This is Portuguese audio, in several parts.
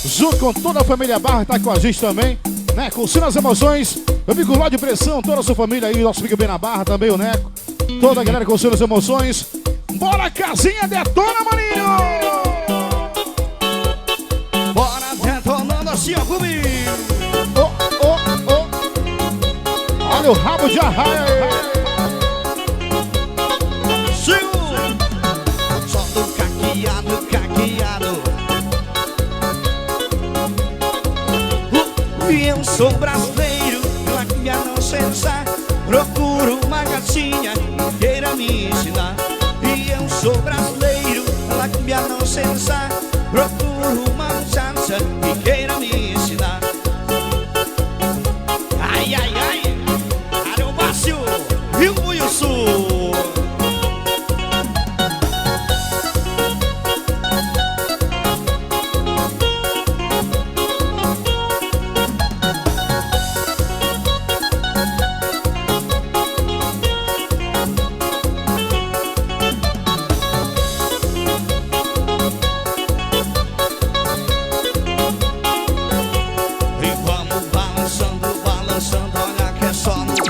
junto com toda a família Barra, tá com a gente também, né? Curtindo as emoções. Meu amigo Lá de Pressão, toda a sua família aí, nosso amigo bem na Barra também, o Neco. Toda a galera curtindo as emoções. Bora, casinha, detona, maninho! Bora detonando assim, ó, comigo. Olha o rabo de arraia aí. Só do caqueado, caqueado. E eu sou brasileiro, lá que me não censar. Procuro uma gatinha que queira me ensinar. E eu sou brasileiro, lá que me não censar. Procuro uma muchacha que queira me ensinar. Ai, ai, ai, Areobácio, Rio Buio Sul.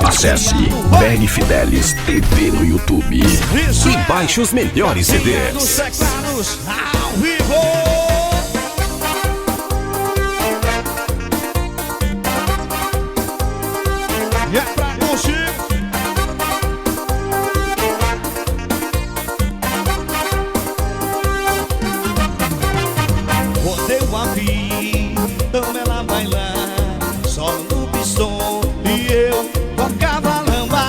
Acesse Beg Fidelis TV no YouTube e baixe os melhores CDs. Teclados ao vivo. E é pra curtir. Quando eu a vi, então ela bailar só no pistão e eu tocava lamba.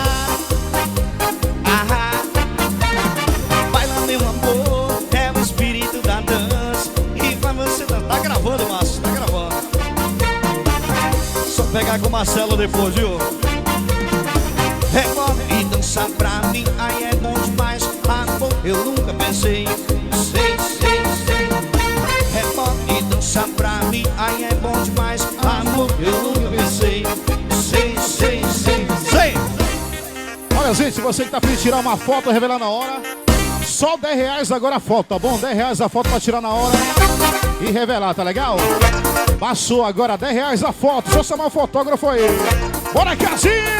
Baila meu amor, é o espírito da dança. E pra você tá gravando, Márcio, tá gravando. Só pegar com o Marcelo depois, viu? Rebola e dança pra mim, aí é bom demais. Amor, eu nunca pensei, sei. Rebola e dança pra mim, aí é bom demais. Amor, eu nunca pensei, sei. Olha, gente, se você que tá afim de tirar uma foto, revelar na hora, só R$10 agora a foto, tá bom? R$10 a foto pra tirar na hora e revelar, tá legal? Passou agora R$10 a foto, só chamar o fotógrafo aí. Bora, casinha!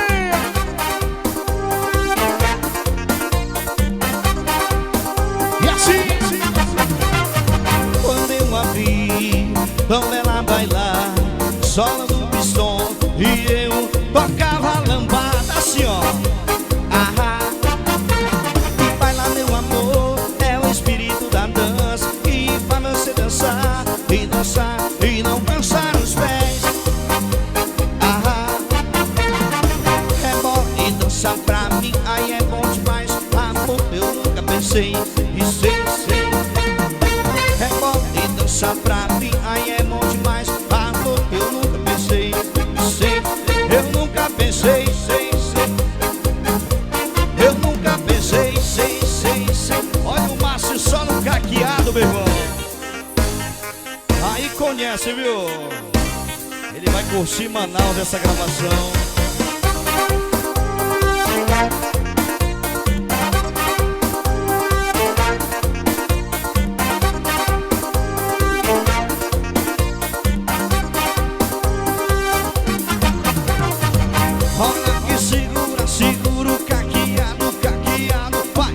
E assim, quando eu a vi, vamos ela bailar sola no pistão e eu tocava lambada assim, ó. Baila meu amor, é o espírito da dança. E faz você dançar e dançar e não cansar os pés. Rebola e dança pra mim, aí é bom demais. Amor, eu nunca pensei e sei. Rebola e dança pra mim, aí é bom demais. Amor, eu nunca pensei, sei. Eu nunca pensei, sei. Eu nunca pensei, sei. Olha o Márcio só no caqueado, meu irmão. Aí conhece, viu? Ele vai curtir Manaus essa gravação. Olha que segura o caqueado, vai.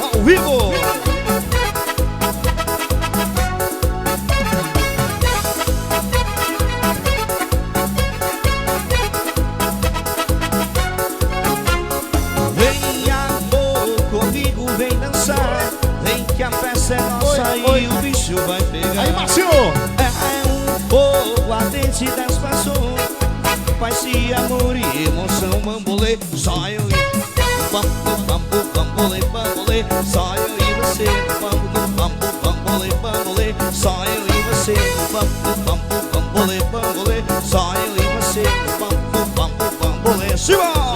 Ao vivo. Vem amor, comigo vem dançar. Vem que a festa é nossa e o bicho vai pegar. aí, Márcio! É um fogo ardente das pessoas. Faz se amor e emoção, bambolê. Só eu e bambolê. Só eu e você no bambolê. Só eu e você no bambolê. Só eu e você no bambolê. Simão!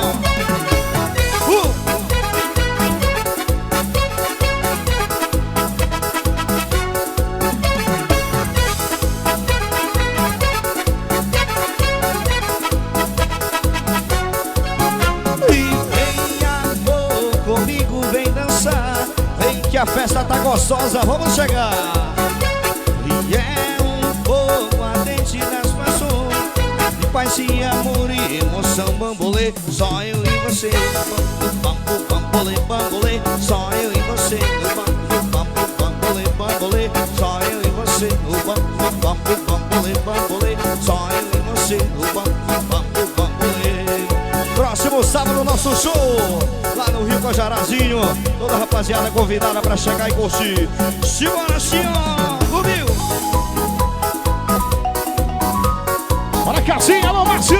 que a festa tá gostosa, vamos chegar. E é um fogo ardente nas pessoas, de paz e amor e emoção, bambolê, só eu e você. Bambolê, bambolê, só eu e você. Bambolê, bambolê, só eu e você. Bambolê, bambolê, só eu e você. Bambolê. Próximo sábado, nosso show lá no Rio Cajarazinho. Toda a rapaziada convidada pra chegar e curtir. Simbora, senhor, Rubinho. Bora, Casinha, alô, Márcio.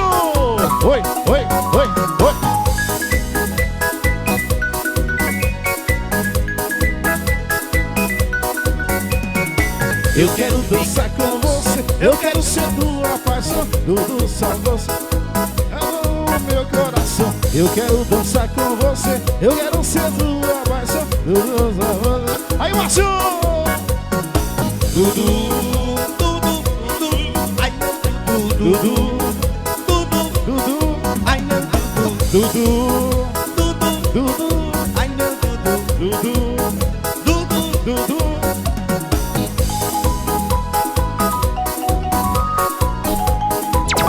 Oi, oi, oi, oi. Eu quero dançar com você, eu quero ser tua paixão, tudo só você é o meu coração. Eu quero dançar com você, eu quero ser tua paixão, tudo só você. Aí, Márcio! Dudu, ai, Dudu, Dudu, ai, Dudu, Dudu, ai, Dudu, Dudu.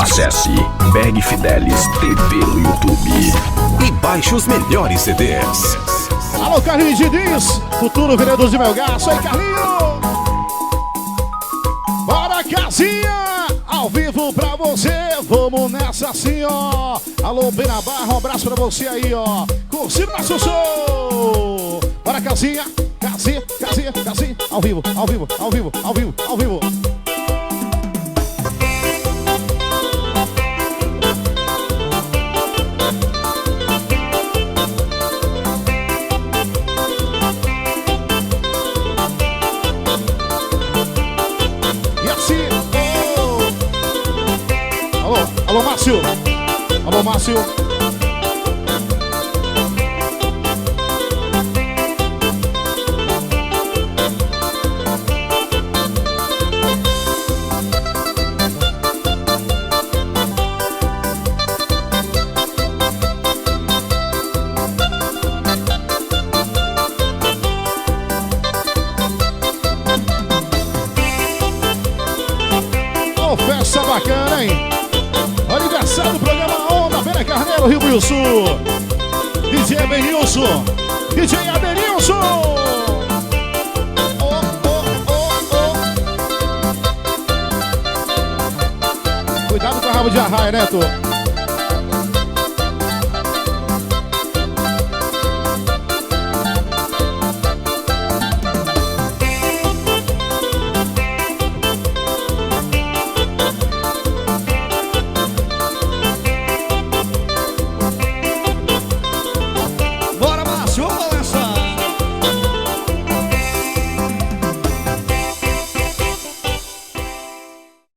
Acesse Beg Fidelis TV no YouTube e baixe os melhores CDs. Alô, Carlinhos Diniz, futuro vereador de Melgaço. Aí, Carlinhos! Bora, Casinha! Ao vivo pra você, vamos nessa assim, ó. Alô, Benabarra, um abraço pra você aí, ó. Curtindo nosso show! Bora, Casinha! Casinha, Casinha, Casinha! Ao vivo, ao vivo, ao vivo, ao vivo, ao vivo! Alô, Márcio! Alô, Márcio! Ô, festa bacana, hein? Aniversário do programa Onda, Vera Carneiro, Rio Rio Sul. DJ Benilson, DJ Adenilson. Oh, oh, oh, oh. Cuidado com a rabo de arraia, né, Neto?